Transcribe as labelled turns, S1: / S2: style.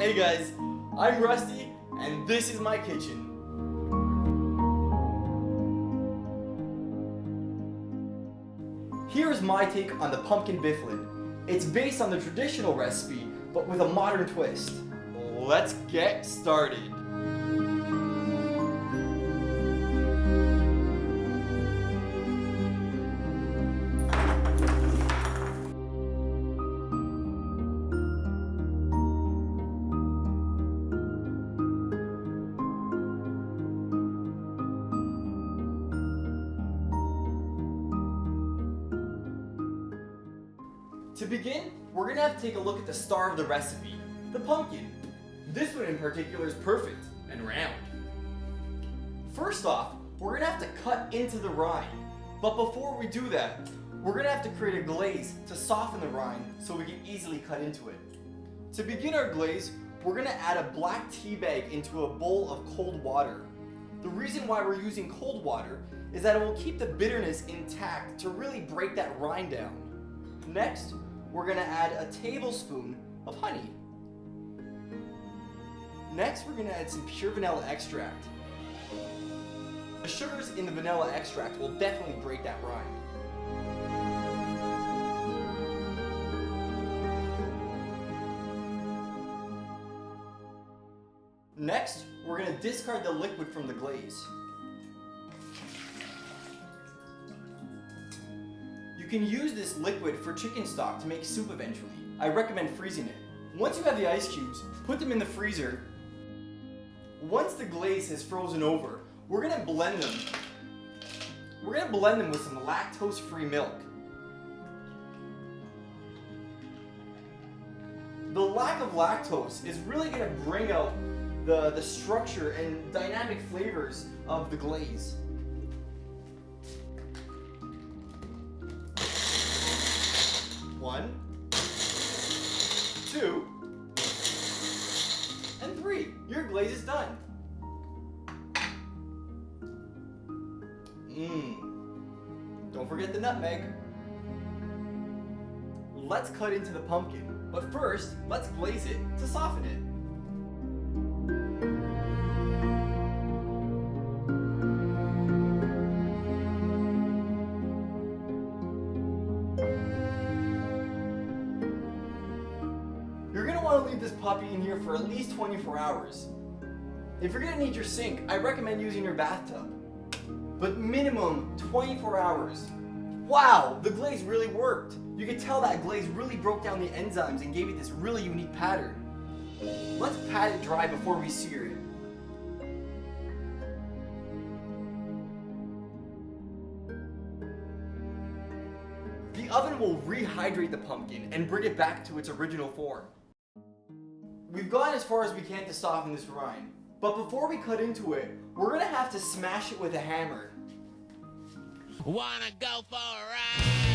S1: Hey guys, I'm Rusty, and this is my kitchen. Here's my take on the pumpkin bifflin. It's based on the traditional recipe, but with a modern twist. Let's get started. To begin, we're gonna have to take a look at the star of the recipe, the pumpkin. This one in particular is perfect and round. First off, we're gonna have to cut into the rind. But before we do that, we're gonna have to create a glaze to soften the rind so we can easily cut into it. To begin our glaze, we're gonna add a black tea bag into a bowl of cold water. The reason why we're using cold water is that it will keep the bitterness intact to really break that rind down. Next, we're gonna add a tablespoon of honey. Next, we're gonna add some pure vanilla extract. The sugars in the vanilla extract will definitely break that rind. Next, we're gonna discard the liquid from the glaze. You can use this liquid for chicken stock to make soup eventually. I recommend freezing it. Once you have the ice cubes, put them in the freezer. Once the glaze has frozen over, we're gonna blend them. We're gonna blend them with some lactose-free milk. The lack of lactose is really gonna bring out the structure and dynamic flavors of the glaze. One, two, and three. Your glaze is done. Don't forget the nutmeg. Let's cut into the pumpkin, but first, let's glaze it to soften it. You're going to want to leave this puppy in here for at least 24 hours. If you're going to need your sink, I recommend using your bathtub. But minimum 24 hours. Wow, the glaze really worked. You can tell that glaze really broke down the enzymes and gave it this really unique pattern. Let's pat it dry before we sear it. The oven will rehydrate the pumpkin and bring it back to its original form. We've gone as far as we can to soften this rind, but before we cut into it, we're gonna have to smash it with a hammer.
S2: Wanna go for a ride?